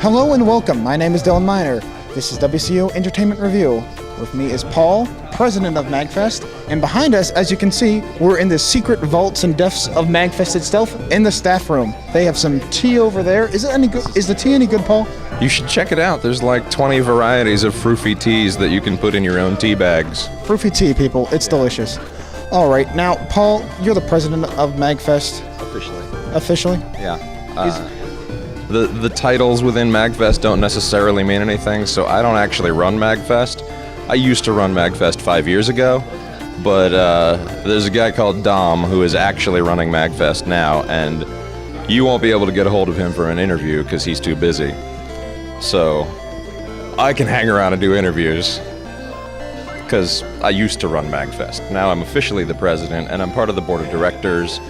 Hello and welcome. My name is Dylan Miner. This is WCU Entertainment Review. With me is Paul, president of MAGfest, and behind us, as you can see, we're in the secret vaults and depths of MAGfest itself in the staff room. They have some tea over there. Is it any good? Is the tea any good, Paul? You should check it out. There's like 20 varieties of froofy teas that you can put in your own tea bags. Froofy tea, people. It's delicious. All right. Now, Paul, you're the president of MAGfest. Officially? Yeah. The titles within MAGfest don't necessarily mean anything, so I don't actually run MAGfest. I used to run MAGfest 5 years ago, but there's a guy called Dom who is actually running MAGfest now, and you won't be able to get a hold of him for an interview because he's too busy. So I can hang around and do interviews because I used to run MAGfest. Now I'm officially the president, and I'm part of the board of directors,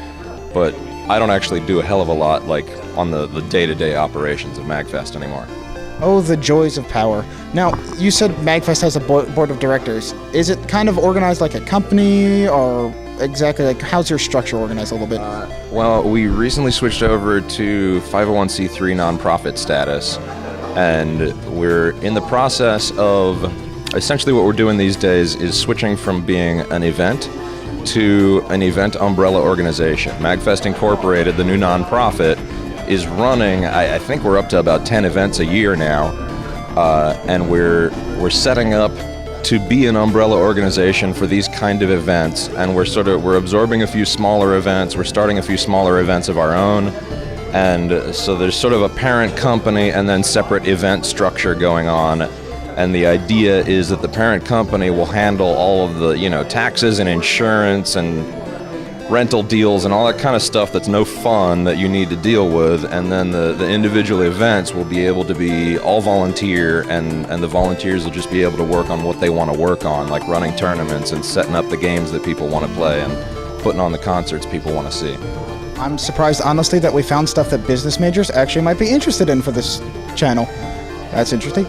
but I don't actually do a hell of a lot like on the day-to-day operations of MAGfest anymore. Oh, the joys of power. Now, you said MAGfest has a board of directors. Is it kind of organized like a company, or exactly like how's your structure organized a little bit? Well, we recently switched over to 501c3 nonprofit status, and we're in the process of, essentially what we're doing these days is switching from being an event to an event umbrella organization. MAGfest Incorporated, the new nonprofit, is running, I think we're up to about 10 events a year now, and we're setting up to be an umbrella organization for these kind of events, and we're absorbing a few smaller events, we're starting a few smaller events of our own, and so there's sort of a parent company and then separate event structure going on, and the idea is that the parent company will handle all of the, taxes and insurance and rental deals and all that kind of stuff that's no fun that you need to deal with, and then the individual events will be able to be all volunteer, and the volunteers will just be able to work on what they want to work on, like running tournaments and setting up the games that people want to play and putting on the concerts people want to see. I'm surprised, honestly, that we found stuff that business majors actually might be interested in for this channel. That's interesting.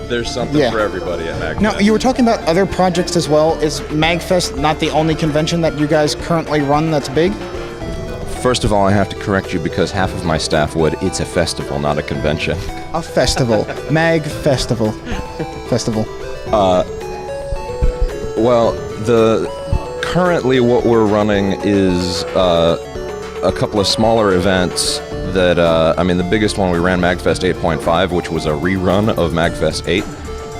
There's something for everybody at MAGfest. Now, you were talking about other projects as well. Is MAGfest not the only convention that you guys currently run that's big? First of all, I have to correct you because half of my staff would. It's a festival, not a convention. A festival. MAG Festival. Festival. Well, currently what we're running is a couple of smaller events that, the biggest one we ran, MAGfest 8.5, which was a rerun of MAGfest 8,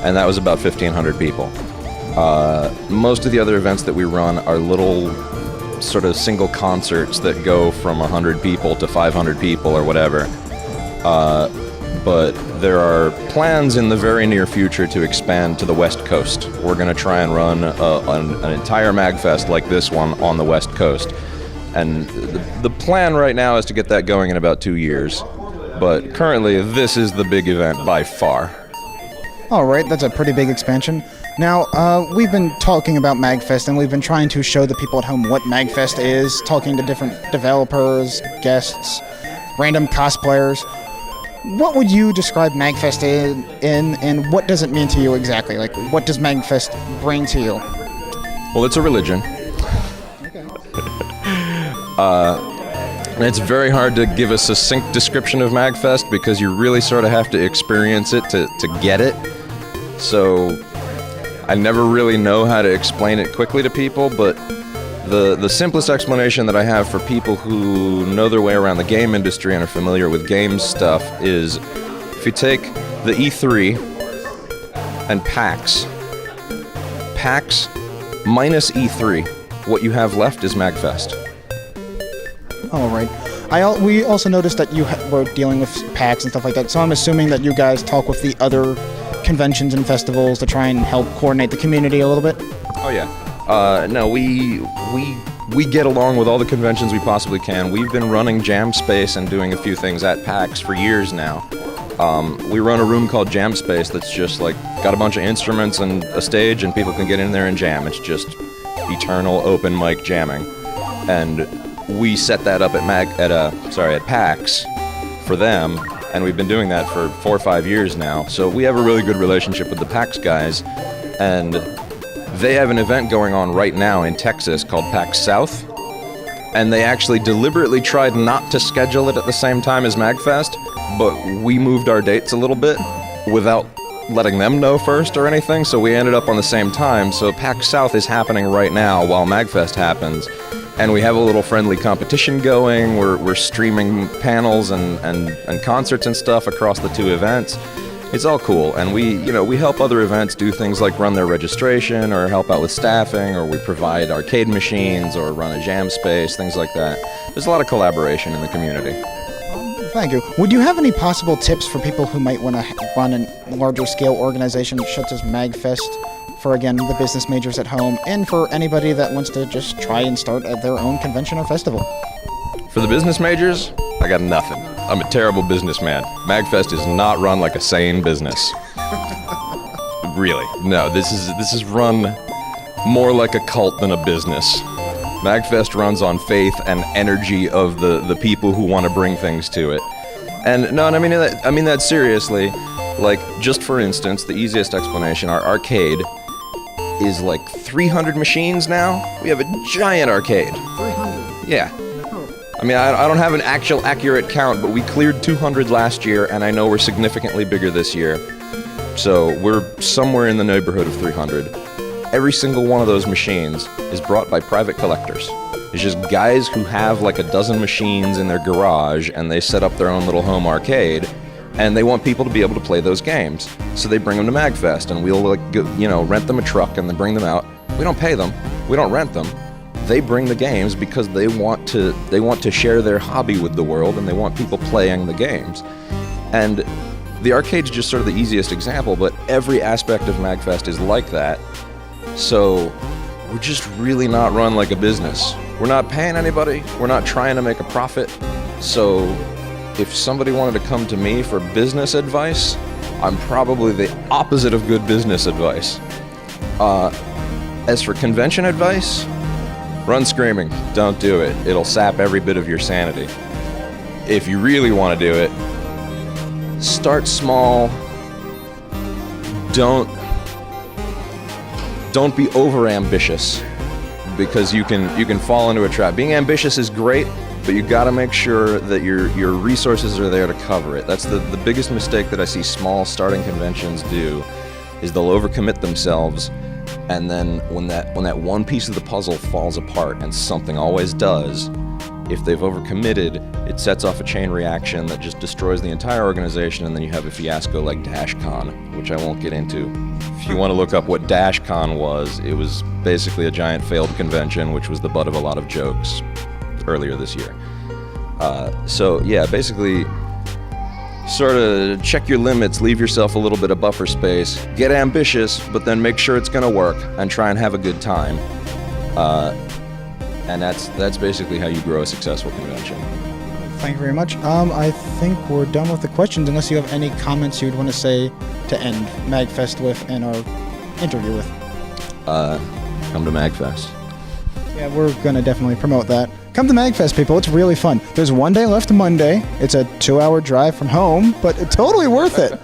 and that was about 1,500 people. Most of the other events that we run are little sort of single concerts that go from 100 people to 500 people or whatever. But there are plans in the very near future to expand to the West Coast. We're going to try and run an entire MAGfest like this one on the West Coast. And the plan right now is to get that going in about 2 years. But currently, this is the big event by far. All right, that's a pretty big expansion. Now, we've been talking about MAGfest, and we've been trying to show the people at home what MAGfest is, talking to different developers, guests, random cosplayers. What would you describe MAGfest in, and what does it mean to you exactly? Like, what does MAGfest bring to you? Well, it's a religion. And it's very hard to give a succinct description of MAGfest because you really sort of have to experience it to get it. So I never really know how to explain it quickly to people, but the simplest explanation that I have for people who know their way around the game industry and are familiar with games stuff is if you take the E3 and PAX minus E3, what you have left is MAGfest. All right. We also noticed that you were dealing with PAX and stuff like that, so I'm assuming that you guys talk with the other conventions and festivals to try and help coordinate the community a little bit? Oh, yeah. No, we get along with all the conventions we possibly can. We've been running Jam Space and doing a few things at PAX for years now. We run a room called Jam Space that's just like got a bunch of instruments and a stage, and people can get in there and jam. It's just eternal open mic jamming. And we set that up at PAX for them, and we've been doing that for 4 or 5 years now. So we have a really good relationship with the PAX guys, and they have an event going on right now in Texas called PAX South, And they actually deliberately tried not to schedule it at the same time as MAGfest, but we moved our dates a little bit without letting them know first or anything, so we ended up on the same time. So PAX South is happening right now while MAGfest happens, and we have a little friendly competition going. We're streaming panels and concerts and stuff across the two events. It's all cool, and we help other events do things like run their registration or help out with staffing, or we provide arcade machines or run a jam space, things like that. There's a lot of collaboration in the community. Thank you. Would you have any possible tips for people who might want to run a larger scale organization such as MAGfest for, again, the business majors at home, and for anybody that wants to just try and start at their own convention or festival? For the business majors, I got nothing. I'm a terrible businessman. MAGfest is not run like a sane business. Really. No, this is run more like a cult than a business. MAGfest runs on faith and energy of the people who want to bring things to it. And no, and I mean that seriously. Like, just for instance, the easiest explanation, our arcade is like 300 machines now. We have a giant arcade. 300? Yeah. I mean, I don't have an actual accurate count, but we cleared 200 last year, and I know we're significantly bigger this year. So we're somewhere in the neighborhood of 300. Every single one of those machines is brought by private collectors. It's just guys who have like a dozen machines in their garage, and they set up their own little home arcade, and they want people to be able to play those games. So they bring them to MAGfest, and we'll rent them a truck, and then bring them out. We don't pay them. We don't rent them. They bring the games because they want to share their hobby with the world, and they want people playing the games. And the arcade's just sort of the easiest example, but every aspect of MAGfest is like that. So we're just really not run like a business. We're not paying anybody. We're not trying to make a profit. So if somebody wanted to come to me for business advice, I'm probably the opposite of good business advice. As for convention advice, run screaming. Don't do it. It'll sap every bit of your sanity. If you really want to do it, start small. Don't be over-ambitious, because you can fall into a trap. Being ambitious is great, but you got to make sure that your resources are there to cover it. That's the biggest mistake that I see small starting conventions do, is they'll overcommit themselves, and then when that one piece of the puzzle falls apart, and something always does, if they've overcommitted, it sets off a chain reaction that just destroys the entire organization, and then you have a fiasco like DashCon, which I won't get into. If you want to look up what DashCon was, it was basically a giant failed convention, which was the butt of a lot of jokes earlier this year. So yeah, basically, sort of check your limits, leave yourself a little bit of buffer space, get ambitious, but then make sure it's going to work, and try and have a good time. And that's basically how you grow a successful convention. Thank you very much. I think we're done with the questions, unless you have any comments you'd want to say to end MAGfest with and our interview with. Come to MAGfest. Yeah, we're going to definitely promote that. Come to MAGfest, people. It's really fun. There's one day left Monday. It's a 2-hour drive from home, but it's totally worth it.